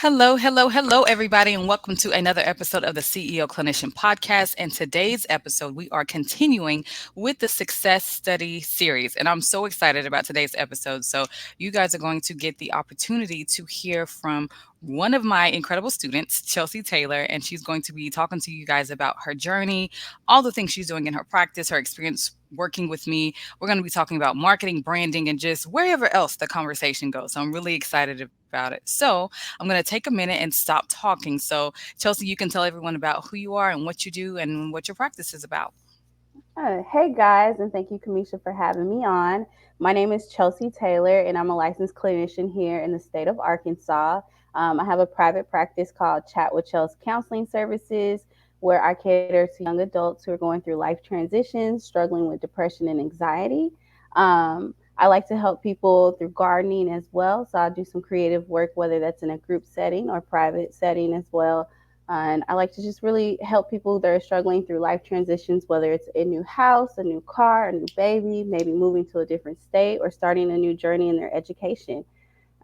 Hello, hello, hello, everybody, and welcome to another episode of the CEO Clinician podcast. And today's episode, we are continuing with the success study series. And I'm so excited about today's episode. So, you guys are going to get the opportunity to hear from one of my incredible students, Chelsea Taylor, and she's going to be talking to you guys about her journey, all the things she's doing in her practice, her experience working with me. We're going to be talking about marketing, branding, and just wherever else the conversation goes. So I'm really excited about it. So I'm going to take a minute and stop talking. So, Chelsea, you can tell everyone about who you are and what you do and what your practice is about. Hey guys, and thank you, Kamisha, for having me on. My name is Chelsea Taylor, and I'm a licensed clinician here in the state of Arkansas. I have a private practice called Chat with Chels Counseling Services, where I cater to young adults who are going through life transitions, struggling with depression and anxiety. I like to help people through gardening as well, so I do some creative work, whether that's in a group setting or private setting as well. And I like to just really help people that are struggling through life transitions, whether it's a new house, a new car, a new baby, maybe moving to a different state, or starting a new journey in their education.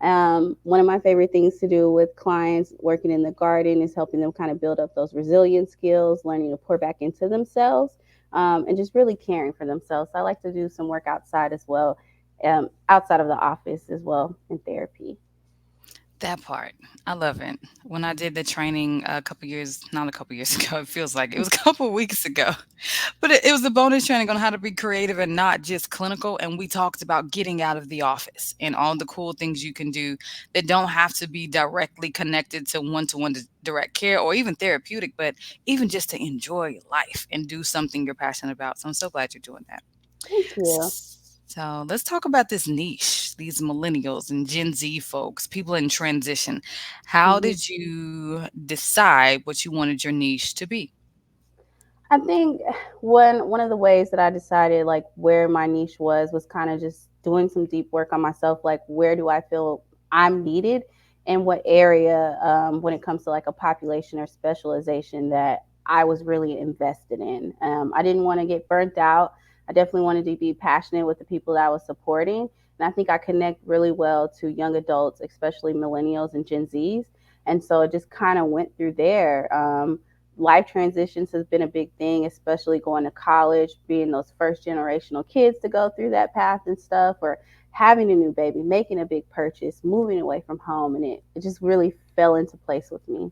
One of my favorite things to do with clients working in the garden is helping them kind of build up those resilience skills, learning to pour back into themselves, and just really caring for themselves. So I like to do some work outside as well, outside of the office as well in therapy. That part, I love it. When I did the training a couple years, not a couple years ago, it feels like it was a couple weeks ago, but it was the bonus training on how to be creative and not just clinical. And we talked about getting out of the office and all the cool things you can do that don't have to be directly connected to one direct care or even therapeutic, but even just to enjoy life and do something you're passionate about. So I'm so glad you're doing that. Thank you. So let's talk about this niche, these millennials and Gen Z folks, people in transition. How Mhm. did you decide what you wanted your niche to be? I think one of the ways that I decided like where my niche was kind of just doing some deep work on myself. Like where do I feel I'm needed, and what area when it comes to like a population or specialization that I was really invested in. I didn't want to get burnt out. I definitely wanted to be passionate with the people that I was supporting, and I think I connect really well to young adults, especially millennials and Gen Zs. And so it just kind of went through there. Life transitions has been a big thing, especially going to college, being those first generational kids to go through that path and stuff, or having a new baby, making a big purchase, moving away from home. And it just really fell into place with me.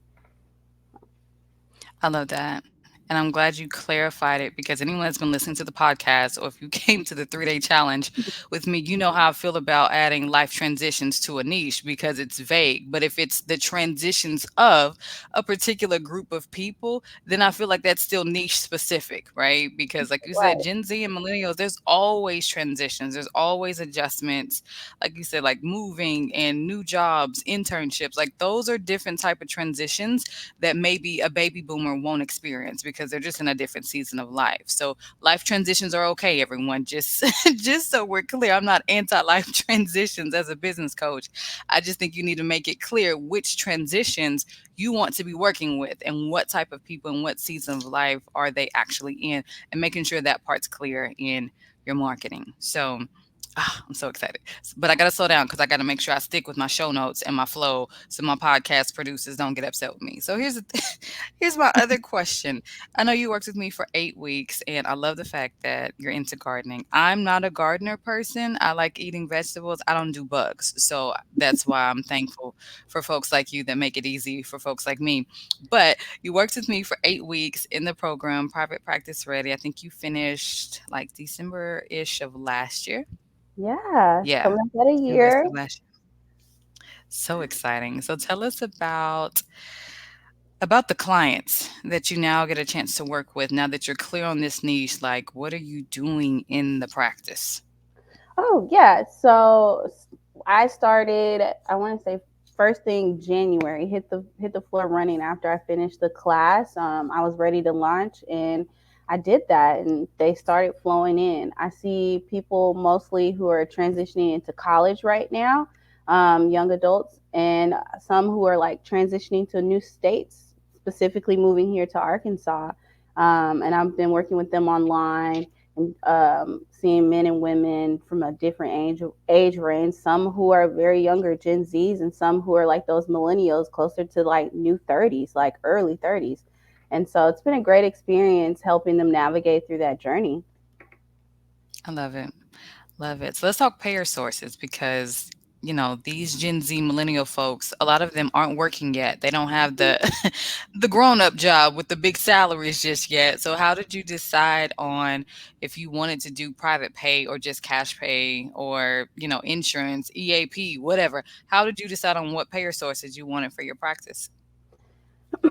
I love that. And I'm glad you clarified it because anyone that's been listening to the podcast, or if you came to the 3 day challenge with me, you know how I feel about adding life transitions to a niche because it's vague. But if it's the transitions of a particular group of people, then I feel like that's still niche specific, right? Because, like you said, Right. Gen Z and millennials, there's always transitions, there's always adjustments. Like you said, like moving and new jobs, internships, like those are different type of transitions that maybe a baby boomer won't experience because they're just in a different season of life. So life transitions are okay, everyone. Just just so we're clear, I'm not anti-life transitions as a business coach. I just think you need to make it clear which transitions you want to be working with and what type of people and what season of life are they actually in, and making sure that part's clear in your marketing. So I'm so excited. But I got to slow down because I got to make sure I stick with my show notes and my flow so my podcast producers don't get upset with me. So here's my other question. I know you worked with me for 8 weeks, and I love the fact that you're into gardening. I'm not a gardener person. I like eating vegetables. I don't do bugs. So that's why I'm thankful for folks like you that make it easy for folks like me. But you worked with me for 8 weeks in the program, private practice ready. I think you finished like December ish of last year. Yeah, it's Yeah, coming up at a year. University of last year. So exciting. So tell us about the clients that you now get a chance to work with now that you're clear on this niche. Like, what are you doing in the practice? Oh yeah. So I started, I want to say first thing January, hit the floor running after I finished the class. I was ready to launch, and I did that, and they started flowing in. I see people mostly who are transitioning into college right now, young adults, and some who are like transitioning to new states, specifically moving here to Arkansas. And I've been working with them online, and seeing men and women from a different age range. Some who are very younger, Gen Zs, and some who are like those millennials, closer to like new 30s, like early 30s. And so it's been a great experience helping them navigate through that journey. I love it. Love it. So let's talk payer sources because, these Gen Z millennial folks, a lot of them aren't working yet. They don't have the the grown-up job with the big salaries just yet. So how did you decide on if you wanted to do private pay or just cash pay or, insurance, EAP, whatever? How did you decide on what payer sources you wanted for your practice?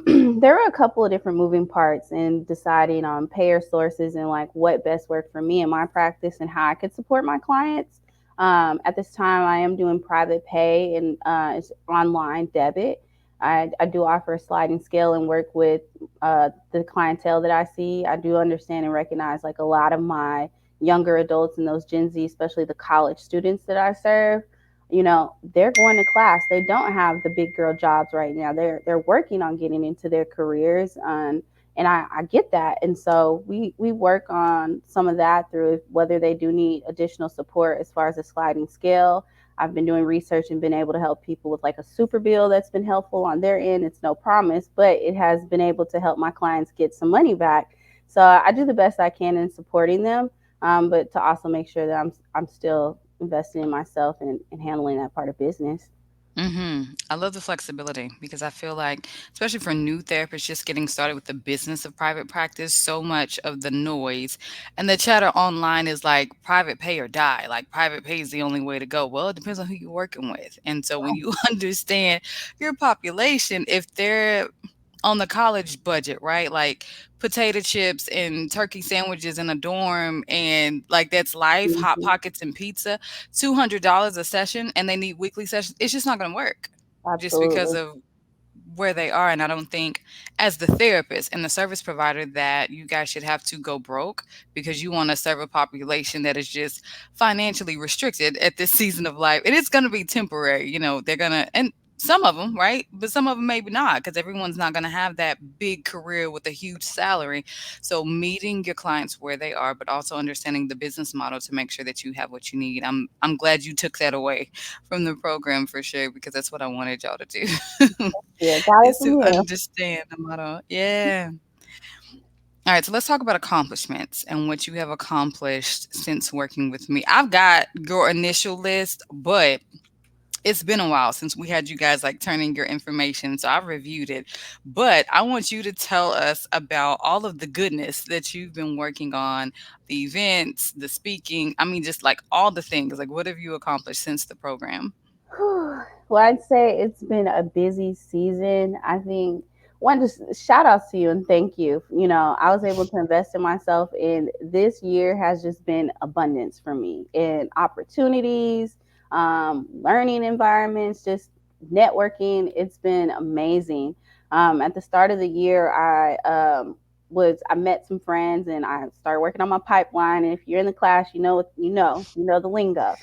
There were a couple of different moving parts in deciding on payer sources and like what best worked for me in my practice and how I could support my clients. At this time, I am doing private pay and it's online debit. I do offer a sliding scale and work with the clientele that I see. I do understand and recognize like a lot of my younger adults and those Gen Z, especially the college students that I serve, they're going to class. They don't have the big girl jobs right now. They're working on getting into their careers, and I get that. And so we work on some of that through whether they do need additional support as far as a sliding scale. I've been doing research and been able to help people with like a super bill that's been helpful on their end. It's no promise, but it has been able to help my clients get some money back. So I do the best I can in supporting them, but to also make sure that I'm still investing in myself and handling that part of business. I love the flexibility because I feel like, especially for new therapists just getting started with the business of private practice, so much of the noise and the chatter online is like private pay or die. Like private pay is the only way to go. Well, it depends on who you're working with. And so when you understand your population, if they're on the college budget, right? Like potato chips and turkey sandwiches in a dorm and like that's life, hot Mhm. pockets and pizza, $200 a session and they need weekly sessions. It's just not going to work just because Absolutely. of where they are. And I don't think, as the therapist and the service provider, that you guys should have to go broke because you want to serve a population that is just financially restricted at this season of life. It is going to be temporary. They're going to, and some of them, right? But some of them maybe not because everyone's not going to have that big career with a huge salary. So, meeting your clients where they are, but also understanding the business model to make sure that you have what you need. I'm glad you took that away from the program for sure because that's what I wanted y'all to do. Yeah, got it Is from to you. understand the model. Yeah. All right, so let's talk about accomplishments and what you have accomplished since working with me. I've got your initial list, but it's been a while since we had you guys like turning your information. So I've reviewed it. But I want you to tell us about all of the goodness that you've been working on, the events, the speaking. I mean, just like all the things. Like, what have you accomplished since the program? Well, I'd say it's been a busy season. I think one, just shout outs to you and thank you. I was able to invest in myself, and this year has just been abundance for me in opportunities, learning environments, just networking. It's been amazing. At the start of the year, I met some friends and I started working on my pipeline. And if you're in the class, you know the lingo.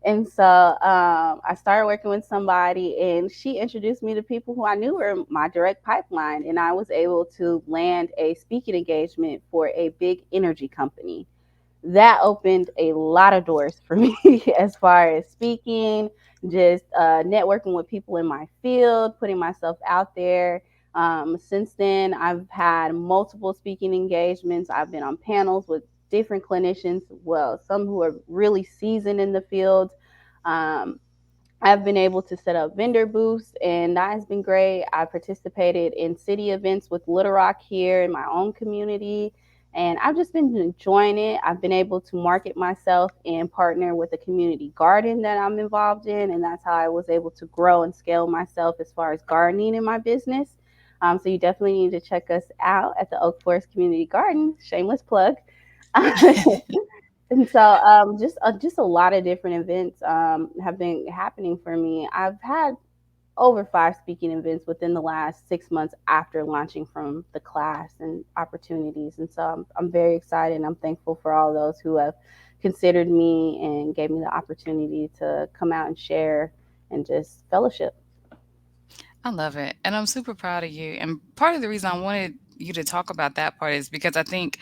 And so I started working with somebody, and she introduced me to people who I knew were my direct pipeline. And I was able to land a speaking engagement for a big energy company. That opened a lot of doors for me as far as speaking, just networking with people in my field, putting myself out there. Since then, I've had multiple speaking engagements. I've been on panels with different clinicians, well, some who are really seasoned in the field. Um, I've been able to set up vendor booths, and that has been great. I participated in city events with Little Rock here in my own community, and I've just been enjoying it. I've been able to market myself and partner with a community garden that I'm involved in, and that's how I was able to grow and scale myself as far as gardening in my business. So you definitely need to check us out at the Oak Forest Community Garden. Shameless plug. And so just a lot of different events have been happening for me. I've had over 5 speaking events within the last 6 months after launching from the class and opportunities. And so I'm very excited and I'm thankful for all those who have considered me and gave me the opportunity to come out and share and just fellowship. I love it. And I'm super proud of you. And part of the reason I wanted you to talk about that part is because I think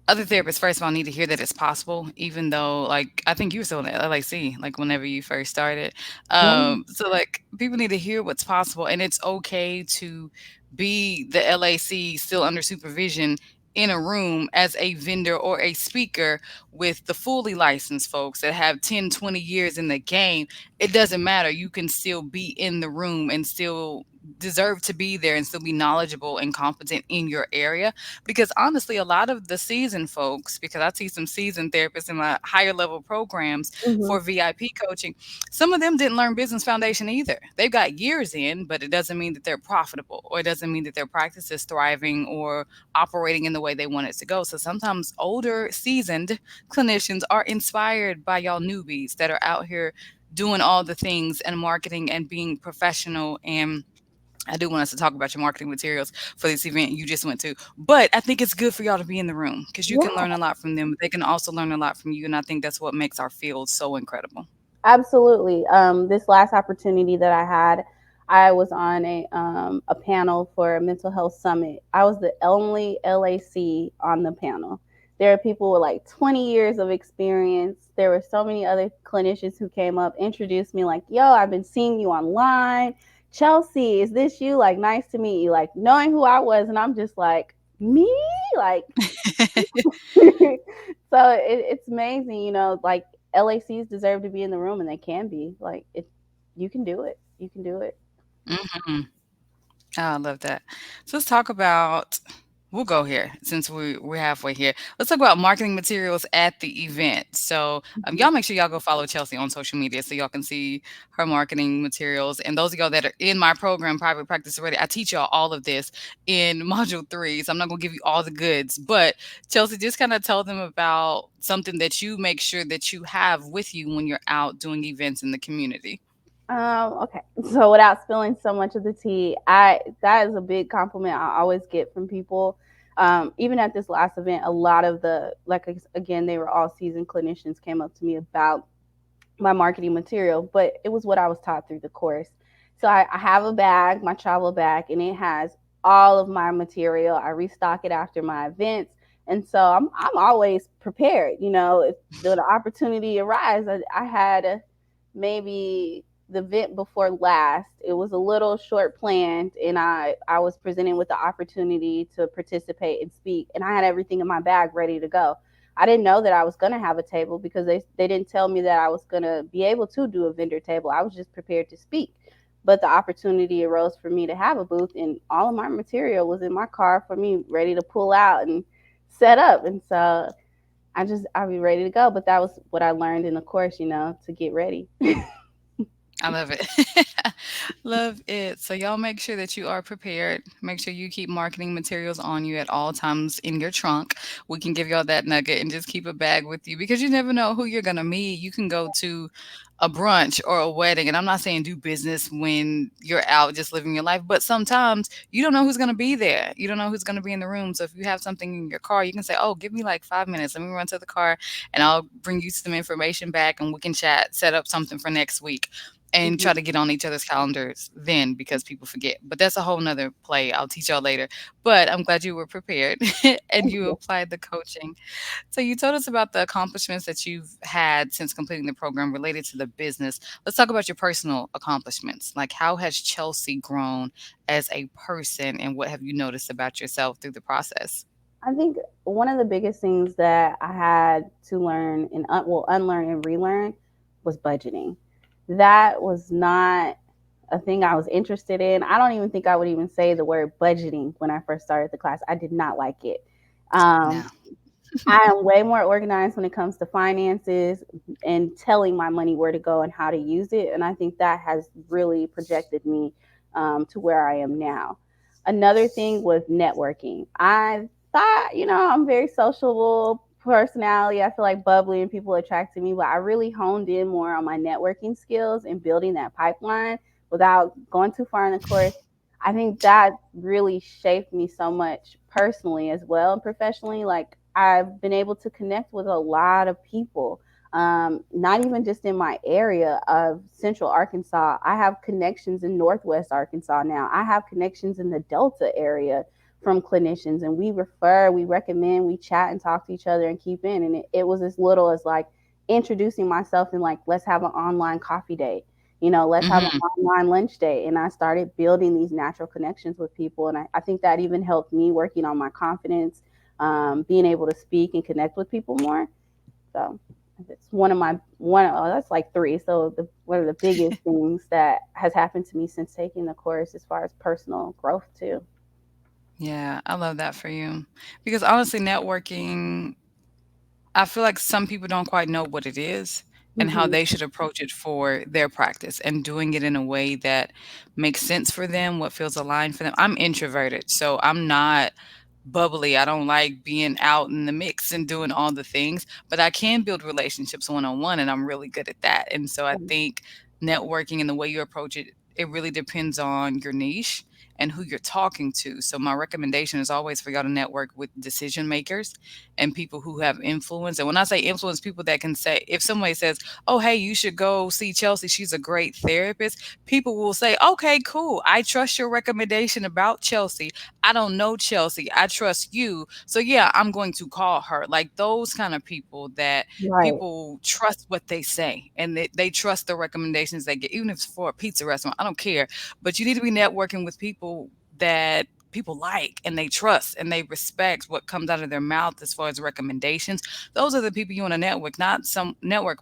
other therapists, first of all, need to hear that it's possible, even though, like, I think you were still in the LAC, like, whenever you first started. Yeah. So, like, people need to hear what's possible, and it's okay to be the LAC still under supervision in a room as a vendor or a speaker with the fully licensed folks that have 10, 20 years in the game. It doesn't matter. You can still be in the room and still deserve to be there and still be knowledgeable and competent in your area, because honestly, a lot of the seasoned folks, because I see some seasoned therapists in my higher level programs Hmm. for VIP coaching, some of them didn't learn business foundation either. They've got years in, but it doesn't mean that they're profitable, or it doesn't mean that their practice is thriving or operating in the way they want it to go. So sometimes older, seasoned clinicians are inspired by y'all newbies that are out here doing all the things and marketing and being professional. And I do want us to talk about your marketing materials for this event you just went to. But I think it's good for y'all to be in the room because you can Yeah. learn a lot from them. But they can also learn a lot from you. And I think that's what makes our field so incredible. Absolutely. This last opportunity that I had, I was on a panel for a mental health summit. I was the only LAC on the panel. There are people with like 20 years of experience. There were so many other clinicians who came up, introduced me like, "Yo, I've been seeing you online. Chelsea, is this you? Like, nice to meet you." Like, knowing who I was, and I'm just like, "Me?" Like, so it's amazing, like LACs deserve to be in the room, and they can be. Like it, you can do it. You can do it. Hmm. Oh, I love that. So let's talk about, we'll go here since we're halfway here. Let's talk about marketing materials at the event. So Mhm. y'all make sure y'all go follow Chelsea on social media so y'all can see her marketing materials. And those of y'all that are in my program, Private Practice Already, I teach y'all all of this in module 3. So I'm not going to give you all the goods, but Chelsea, just kind of tell them about something that you make sure that you have with you when you're out doing events in the community. Okay. So without spilling so much of the tea, I that is a big compliment I always get from people. Even at this last event, a lot of the again, they were all seasoned clinicians came up to me about my marketing material, but it was what I was taught through the course. So I have a bag, my travel bag, and it has all of my material. I restock it after my events. And so I'm always prepared. If the opportunity arises, I had maybe the event before last. It was a little short planned, and I was presented with the opportunity to participate and speak, and I had everything in my bag ready to go. I didn't know that I was going to have a table because they didn't tell me that I was going to be able to do a vendor table. I was just prepared to speak. But the opportunity arose for me to have a booth, and all of my material was in my car for me, ready to pull out and set up. And so I'll be ready to go. But that was what I learned in the course, to get ready. I love it. Love it. So y'all make sure that you are prepared. Make sure you keep marketing materials on you at all times in your trunk. We can give y'all that nugget and just keep a bag with you because you never know who you're gonna meet. You can go to a brunch or a wedding, and I'm not saying do business when you're out just living your life, but sometimes you don't know who's gonna be there. You don't know who's gonna be in the room. So if you have something in your car, you can say, "Oh, give me like 5 minutes. Let me run to the car, and I'll bring you some information back, and we can chat, set up something for next week." And try Mhm. to get on each other's calendars then because people forget. But that's a whole nother play. I'll teach y'all later. But I'm glad you were prepared and Thank you you. applied the coaching. So you told us about the accomplishments that you've had since completing the program related to the business. Let's talk about your personal accomplishments. Like, how has Chelsea grown as a person, and what have you noticed about yourself through the process? I think one of the biggest things that I had to learn and unlearn and relearn was budgeting. That was not a thing I was interested in. I don't even think I would even say the word budgeting when I first started the class. I did not like it. No. Um, I am way more organized when it comes to finances and telling my money where to go and how to use it. And I think that has really projected me to where I am now. Another thing was networking. I thought, I'm very sociable personality. I feel like bubbly and people attract to me, but I really honed in more on my networking skills and building that pipeline without going too far in the course. I think that really shaped me so much personally as well and professionally. Like I've been able to connect with a lot of people, not even just in my area of Central Arkansas. I have connections in Northwest Arkansas now. I have connections in the Delta area from clinicians, and we recommend, we chat and talk to each other and keep in. And it was as little as like introducing myself and like, let's have an online coffee date, let's have an Mhm. online lunch date. And I started building these natural connections with people. And I think that even helped me working on my confidence, being able to speak and connect with people more. So it's that's like three. So one of the biggest things that has happened to me since taking the course as far as personal growth too. Yeah, I love that for you. Because honestly, networking, I feel like some people don't quite know what it is and how Hmm. they should approach it for their practice and doing it in a way that makes sense for them, what feels aligned for them. I'm introverted, so I'm not bubbly. I don't like being out in the mix and doing all the things, but I can build relationships one on one, and I'm really good at that. And so I think networking and the way you approach it, it really depends on your niche and who you're talking to. So my recommendation is always for y'all to network with decision makers and people who have influence. And when I say influence, people that can say, if somebody says, "Oh, hey, you should go see Chelsea. She's a great therapist," people will say, "Okay, cool. I trust your recommendation about Chelsea. I don't know Chelsea. I trust you. So yeah, I'm going to call her." Like those kind of people that Right. people trust what they say and they trust the recommendations they get, even if it's for a pizza restaurant. I don't care. But you need to be networking with people that people like and they trust and they respect what comes out of their mouth as far as recommendations. Those are the people you want to network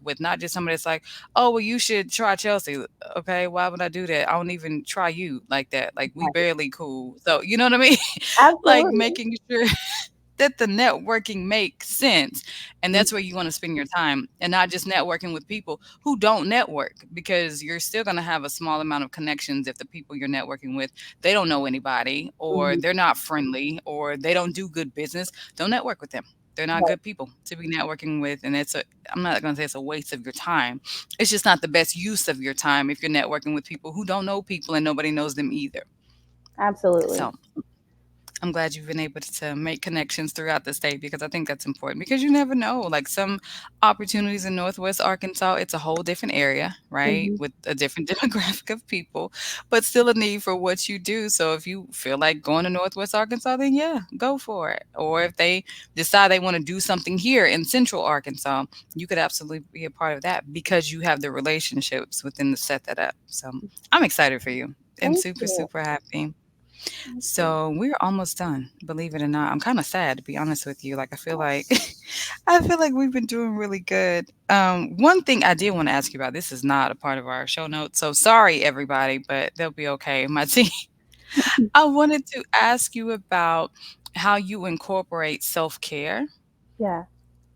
with, not just somebody that's like, "Oh, well, you should try Chelsea." Okay, why would I do that? I don't even try you like that. Like we Right. barely cool. So you know what I mean? Like Absolutely. making sure that the networking makes sense. And that's where Mhm. you want to spend your time and not just networking with people who don't network, because you're still going to have a small amount of connections if the people you're networking with, they don't know anybody or Mhm. they're not friendly or they don't do good business. Don't network with them. They're not Right. good people to be networking with. And I'm not going to say it's a waste of your time. It's just not the best use of your time if you're networking with people who don't know people and nobody knows them either. Absolutely. So I'm glad you've been able to make connections throughout the state because I think that's important because you never know. Like some opportunities in Northwest Arkansas, it's a whole different area, right? Hmm. With a different demographic of people, but still a need for what you do. So if you feel like going to Northwest Arkansas, then yeah, go for it. Or if they decide they want to do something here in Central Arkansas, you could absolutely be a part of that because you have the relationships within to set that up. So I'm excited for you and Thank super, you. super happy. Thank you. So we're almost done, believe it or not. I'm kind of sad to be honest with you. Like I feel like I feel like we've been doing really good. One thing I did want to ask you about, this is not a part of our show notes. So sorry everybody, but they'll be okay. My team. I wanted to ask you about how you incorporate self-care Yeah.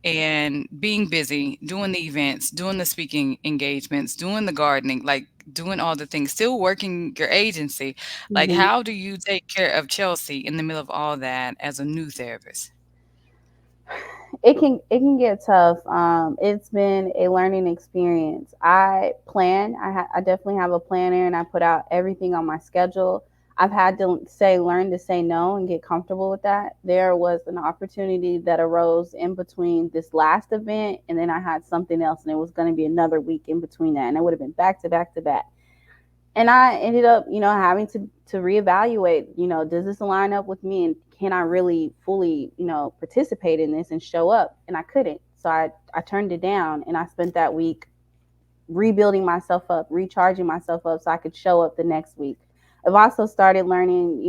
and being busy, doing the events, doing the speaking engagements, doing the gardening, like doing all the things, still working your agency. Like, Mhm. how do you take care of Chelsea in the middle of all that as a new therapist? It can get tough. It's been a learning experience. I definitely have a planner, and I put out everything on my schedule. I've had to learn to say no and get comfortable with that. There was an opportunity that arose in between this last event, and then I had something else, and it was going to be another week in between that, and it would have been back to back to back. And I ended up, having to reevaluate, does this line up with me, and can I really fully, participate in this and show up? And I couldn't. So I turned it down, and I spent that week rebuilding myself up, recharging myself up so I could show up the next week. I've also started learning,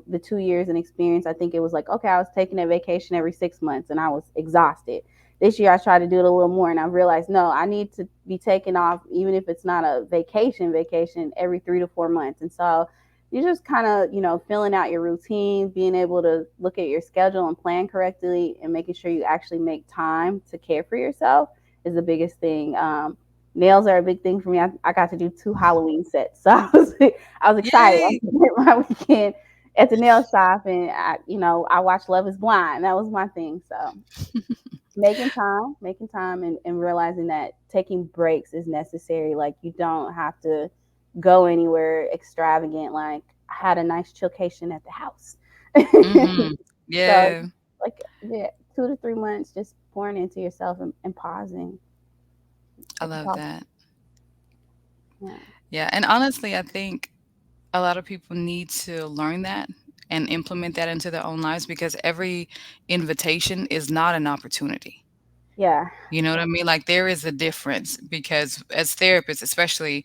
the 2 years in experience. I think it was like, okay, I was taking a vacation every 6 months and I was exhausted. This year I tried to do it a little more, and I realized, no, I need to be taking off, even if it's not a vacation, every 3 to 4 months. And so you're just kind of, filling out your routine, being able to look at your schedule and plan correctly, and making sure you actually make time to care for yourself is the biggest thing. Nails are a big thing for me. I got to do 2 Halloween sets, so I was excited. I Yay! spent my weekend at the nail shop, and I watched Love Is Blind. That was my thing. So making time, and realizing that taking breaks is necessary. Like you don't have to go anywhere extravagant. Like I had a nice chillcation at the house. Mhm. So Yeah, like, yeah, 2 to 3 months just pouring into yourself, and pausing I at the love pause. that. Yeah. Yeah, and honestly, I think a lot of people need to learn that and implement that into their own lives, because every invitation is not an opportunity. Yeah. You know what I mean? Like, there is a difference, because as therapists, especially,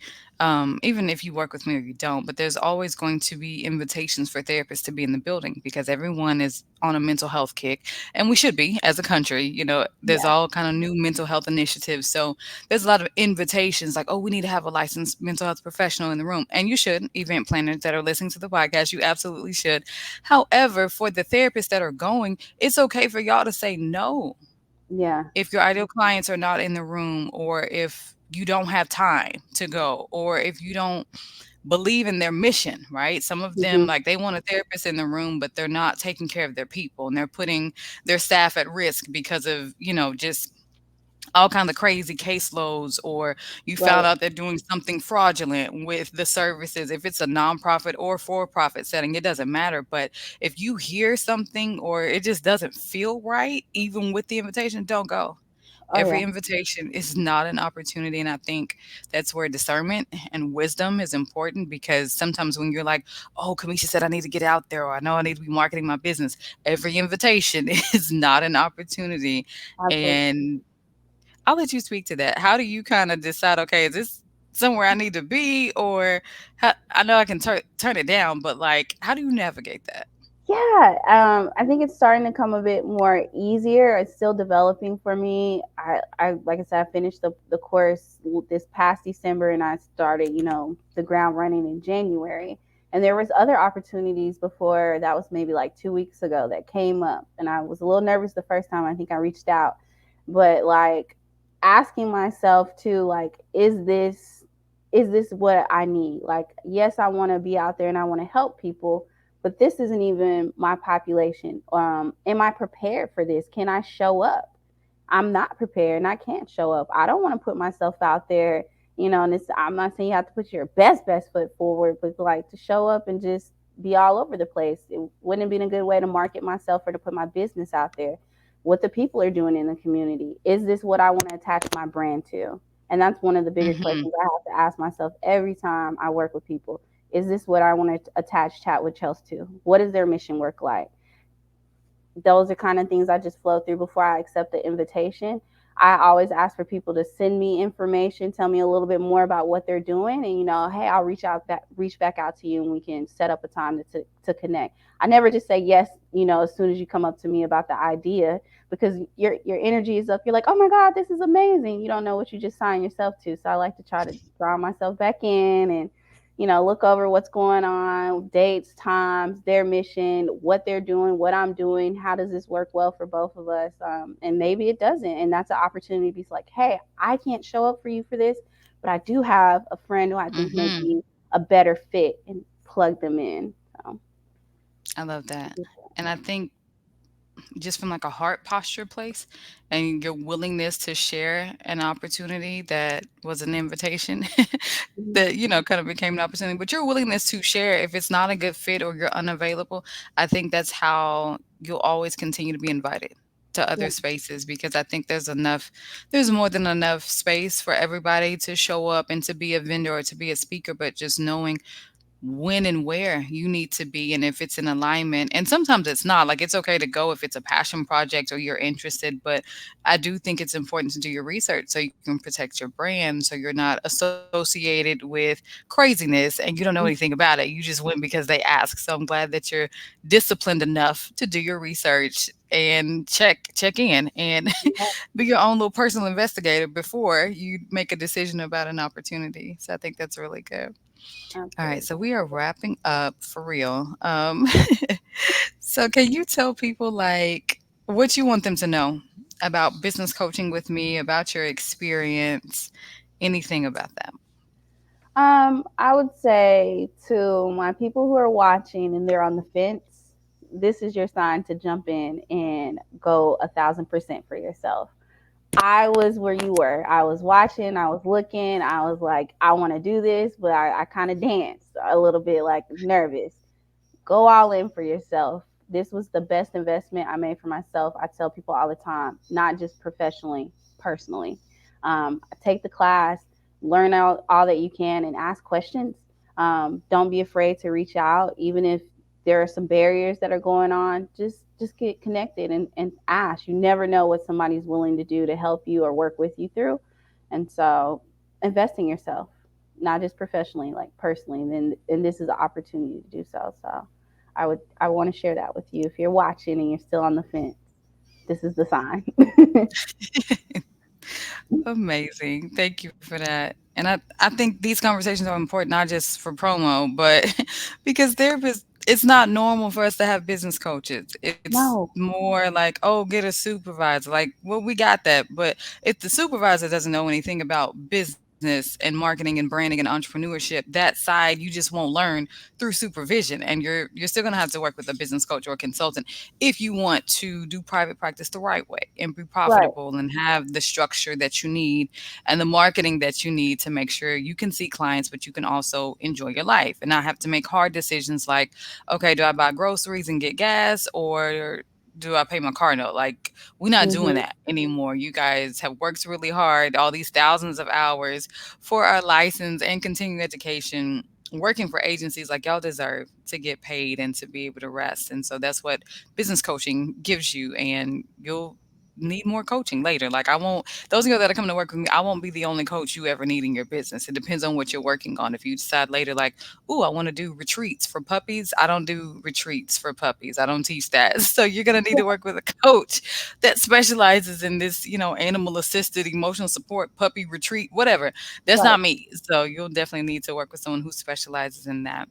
even if you work with me or you don't, but there's always going to be invitations for therapists to be in the building, because everyone is on a mental health kick, and we should be as a country. There's Yeah. all kind of new mental health initiatives. So there's a lot of invitations like, oh, we need to have a licensed mental health professional in the room. And you should, event planners that are listening to the podcast, you absolutely should. However, for the therapists that are going, it's okay for y'all to say no Yeah. if your ideal clients are not in the room, or if you don't have time to go, or if you don't believe in their mission, right? Some of them, Hmm. like, they want a therapist in the room, but they're not taking care of their people, and they're putting their staff at risk because of, just all kind of crazy caseloads, or you Right. found out they're doing something fraudulent with the services. If it's a nonprofit or for-profit setting, it doesn't matter. But if you hear something or it just doesn't feel right, even with the invitation, don't go. Oh yeah. Every invitation is not an opportunity. And I think that's where discernment and wisdom is important, because sometimes when you're like, oh, Kamisha said I need to get out there, or I know I need to be marketing my business, every invitation is not an opportunity. Absolutely. And I'll let you speak to that. How do you kind of decide, okay, is this somewhere I need to be, or I know I can turn it down, but like, how do you navigate that? Yeah, I think it's starting to come a bit more easier. It's still developing for me. I like I said, I finished the course this past December, and I started, the ground running in January. And there was other opportunities before that was maybe like 2 weeks ago that came up, and I was a little nervous the first time I think I reached out, but like asking myself to like, is this what I need? Like, yes, I want to be out there and I want to help people, but this isn't even my population. Am I prepared for this? Can I show up? I'm not prepared and I can't show up. I don't want to put myself out there, and I'm not saying you have to put your best foot forward, but like to show up and just be all over the place. It wouldn't have been a good way to market myself or to put my business out there. What the people are doing in the community. Is this what I want to attach my brand to? And that's one of the bigger Hmm. questions I have to ask myself every time I work with people. Is this what I want to attach Chat with Chelsea to? What does their mission work like? Those are kind of things I just flow through before I accept the invitation. I always ask for people to send me information, tell me a little bit more about what they're doing, and hey, I'll reach back out to you, and we can set up a time to connect. I never just say yes, as soon as you come up to me about the idea, because your energy is up. You're like, oh my God, this is amazing. You don't know what you just signed yourself to. So I like to try to draw myself back in and look over what's going on, dates, times, their mission, what they're doing, what I'm doing. How does this work well for both of us? And maybe it doesn't. And that's an opportunity to be like, hey, I can't show up for you for this, but I do have a friend who I think may Hmm. be a better fit, and plug them in. So, I love that. And I think just from like a heart posture place, and your willingness to share an opportunity that was an invitation, mhm. that kind of became an opportunity, but your willingness to share if it's not a good fit or you're unavailable, I think that's how you'll always continue to be invited to Yeah. other spaces, because I think there's more than enough space for everybody to show up and to be a vendor or to be a speaker, but just knowing when and where you need to be, and if it's in alignment. And sometimes it's not, like, it's okay to go if it's a passion project or you're interested, but I do think it's important to do your research so you can protect your brand, so you're not associated with craziness and you don't know anything about it. You just went because they asked. So I'm glad that you're disciplined enough to do your research and check in and Yeah, be your own little personal investigator before you make a decision about an opportunity. So I think that's really good. All right, absolutely. so we are wrapping up for real. So can you tell people, like, what you want them to know about business coaching with me, about your experience, anything about that? I would say to my people who are watching and they're on the fence, this is your sign to jump in and go 1,000% for yourself. I was where you were. I was watching, I was looking, I was like, I want to do this, but I kind of danced a little bit, like nervous. Go all in for yourself. This was the best investment I made for myself. I tell people all the time, not just professionally, personally. Take the class, learn out all that you can, and ask questions. Don't be afraid to reach out, even if there are some barriers that are going on, just get connected and ask. You never know what somebody's willing to do to help you or work with you through. And so invest in yourself, not just professionally, like personally. And this is an opportunity to do so. So I want to share that with you. If you're watching and you're still on the fence, this is the sign. Amazing. Thank you for that. And I think these conversations are important not just for promo, but because it's not normal for us to have business coaches. It's No, more like, oh, get a supervisor. Like, well, we got that. But if the supervisor doesn't know anything about business and marketing and branding and entrepreneurship, that side you just won't learn through supervision. And you're still gonna have to work with a business coach or a consultant if you want to do private practice the right way and be right. profitable and have the structure that you need and the marketing that you need to make sure you can see clients, but you can also enjoy your life and not have to make hard decisions like, okay, do I buy groceries and get gas or do I pay my car note? Like, we're not doing Hmm. that anymore. You guys have worked really hard, all these thousands of hours for our license and continuing education, working for agencies like y'all deserve to get paid and to be able to rest. And so that's what business coaching gives you. And you'll need more coaching later. Like, I won't, those of you that are coming to work with me, I won't be the only coach you ever need in your business. It depends on what you're working on. If you decide later, like, ooh, I want to do retreats for puppies, I don't do retreats for puppies. I don't teach that. So you're going to need to work with a coach that specializes in this, animal assisted emotional support, puppy retreat, whatever. That's Right. not me. So you'll definitely need to work with someone who specializes in that.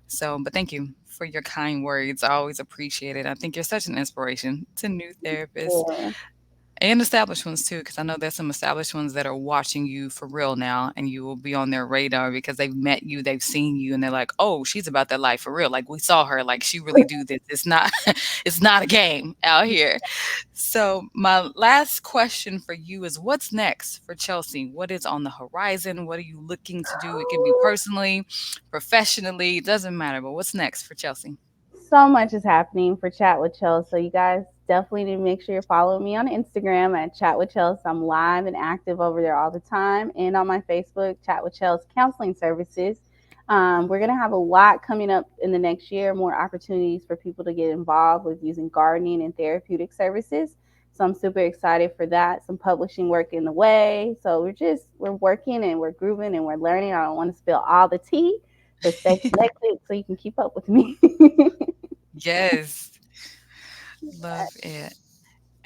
So, but thank you for your kind words. I always appreciate it. I think you're such an inspiration to new therapists Yeah. and established ones too, because I know there's some established ones that are watching you for real now, and you will be on their radar because they've met you, they've seen you, and they're like, "Oh, she's about that life for real. Like, we saw her. Like, she really do this. It's not, it's not a game out here." So, my last question for you is, what's next for Chelsea? What is on the horizon? What are you looking to do? It can be personally, professionally, it doesn't matter. But what's next for Chelsea? So much is happening for Chat with Chels. So you guys definitely need to make sure you're following me on Instagram at Chat with Chels. I'm live and active over there all the time, and on my Facebook, Chat with Chels Counseling Services. We're gonna have a lot coming up in the next year. More opportunities for people to get involved with using gardening and therapeutic services. So I'm super excited for that. Some publishing work in the way. So we're working and we're grooving and we're learning. I don't want to spill all the tea, but stay connected so you can keep up with me. Yes, love it.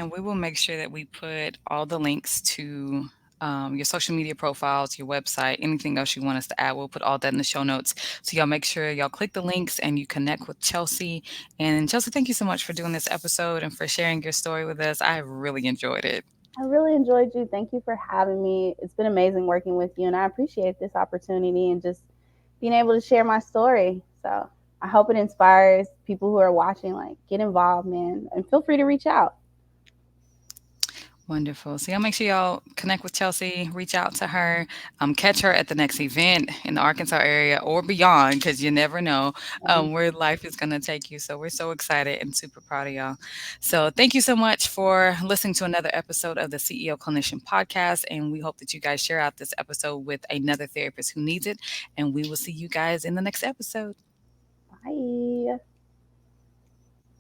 And we will make sure that we put all the links to your social media profiles, your website, anything else you want us to add. We'll put all that in the show notes. So y'all make sure y'all click the links and you connect with Chelsea. And Chelsea, thank you so much for doing this episode and for sharing your story with us. I really enjoyed it. I really enjoyed you. Thank you for having me. It's been amazing working with you, and I appreciate this opportunity and just being able to share my story. So I hope it inspires people who are watching. Like, get involved, man, and feel free to reach out. Wonderful. So y'all make sure y'all connect with Chelsea, reach out to her, catch her at the next event in the Arkansas area or beyond, because you never know where life is going to take you. So we're so excited and super proud of y'all. So thank you so much for listening to another episode of the CEO Clinician podcast. And we hope that you guys share out this episode with another therapist who needs it. And we will see you guys in the next episode. Bye.